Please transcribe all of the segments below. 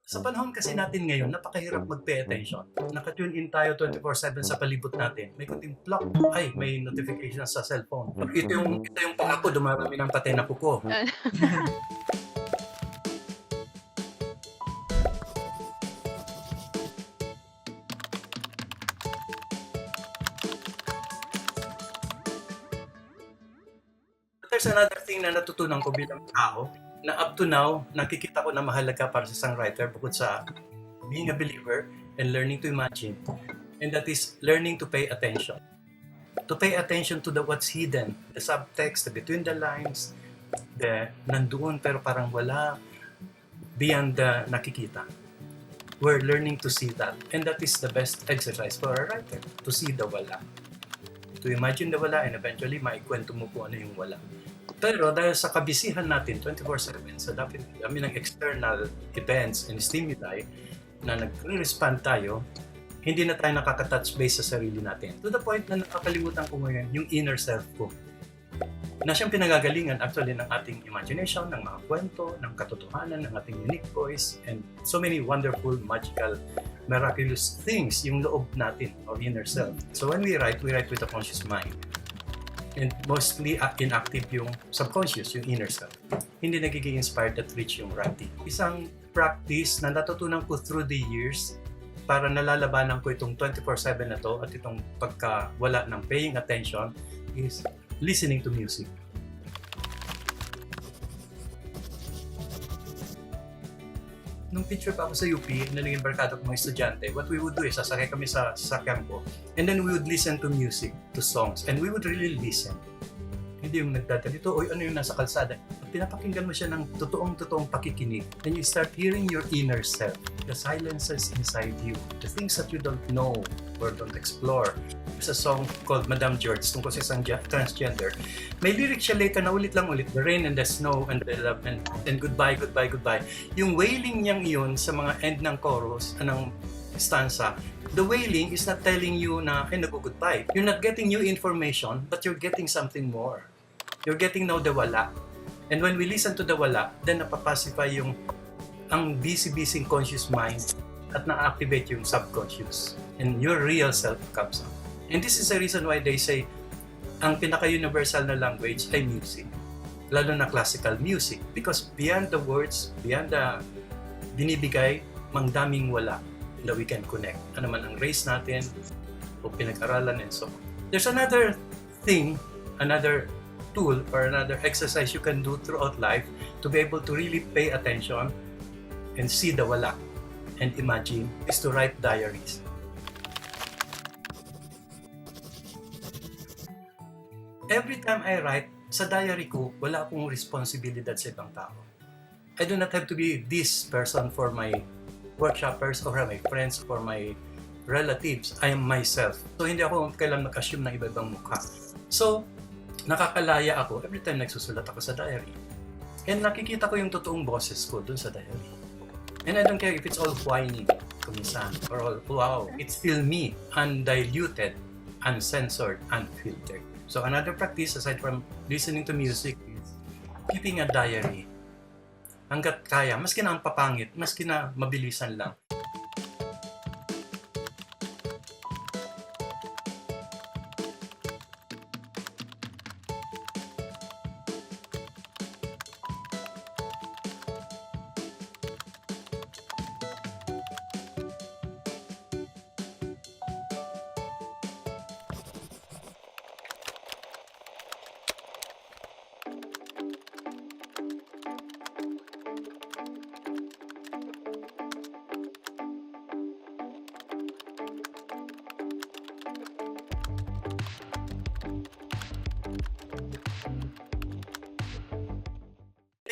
Sa panahon kasi natin ngayon, napakahirap mag-pay attention. Naka-tune in tayo 24/7 sa palibot natin. May kunting plop, ay may notification sa cellphone. Ito yung paa ko, dumarami ng patay na kuko. There's another thing na natutunan ko bilang tao na up to now, nakikita ko na mahalaga para sa isang writer bukod sa being a believer and learning to imagine. And that is learning to pay attention. To pay attention to what's hidden, the subtext, the between the lines, the nandoon pero parang wala, beyond the nakikita. We're learning to see that. And that is the best exercise for a writer, to see the wala. To imagine the wala and eventually maikwento mo kung ano yung wala. Pero dahil sa kabisihan natin 24/7 sa dami ng external events and stimuli na nagre-respond tayo, hindi na tayo nakaka-touch base sa sarili natin. To the point na nakakalimutan ko ngayon yung inner self ko. Na siyang pinagagalingan actually ng ating imagination, ng mga kwento, ng katotohanan, ng ating unique voice, and so many wonderful, magical, miraculous things yung loob natin, our inner self. So when we write with a conscious mind. And mostly inactive yung subconscious, yung inner self. Hindi nagiging inspired at rich yung writing. Isang practice na natutunan ko through the years para nalalabanan ko itong 24/7 na to at itong pagkawala ng paying attention is listening to music. Nung teacher pa ako sa UP, na naging barkada ko mga estudyante, what we would do is sasakay kami sa sasakyan ko and then we would listen to music, to songs, and we would really listen. Hindi yung nagdadalito, oy ano yung nasa kalsada. At pinapakinggan mo siya ng totoong pakikinig. And you start hearing your inner self, the silences inside you, the things that you don't know or don't explore. There's a song called Madame George tungkol sa isang transgender. May lyric siya later na ulit, the rain and the snow and the love and goodbye, goodbye, goodbye. Yung wailing niyang yun sa mga end ng chorus, ng stanza, the wailing is not telling you na, ay, nag-goodbye. You're not getting new information, but you're getting something more. You're getting now the wala. And when we listen to the wala, then napapacify ang busy conscious mind at na-activate yung subconscious. And your real self comes out. And this is the reason why they say, ang pinaka-universal na language ay music. Lalo na classical music. Because beyond the words, beyond the binibigay, mangdaming wala that we can connect. Ano man ang race natin, o pinag-aralan and so on. There's another thing, another tool or another exercise you can do throughout life to be able to really pay attention and see the wala and imagine is to write diaries. Every time I write, sa diary ko, wala akong responsibilidad sa ibang tao. I do not have to be this person for my workshoppers or my friends or my relatives. I am myself. So hindi ako kailan mag-assume ng iba-ibang mukha. So, nakakalaya ako every time nagsusulat ako sa diary. And nakikita ko yung totoong boses ko dun sa diary. And I don't care if it's all whiny, kuminsan, or all, wow, it's still me, undiluted, uncensored, unfiltered. So another practice aside from listening to music is keeping a diary. Hanggat kaya, maski na ang papangit, maski na mabilisan lang.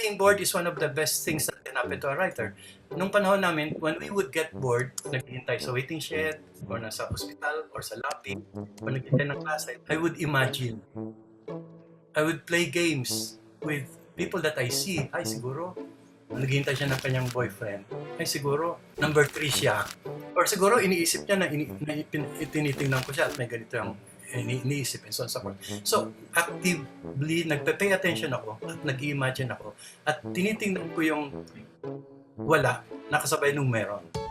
Being bored is one of the best things that can happen to a writer. Nung panahon namin, when we would get bored, naghihintay sa waiting shed, or nasa hospital, or sa lobby, or naghihintay ng klase, I would imagine. I would play games with people that I see. Ay, siguro, naghihintay siya ng kanyang boyfriend. Ay, siguro, number 3 siya. Or siguro, iniisip niya na tinitingnan ko siya at may ganito yung iniisip and so on and so forth. So, actively nagpe-pay attention ako at nag-imagine ako at tinitingnan ko yung wala, nakasabay nung meron.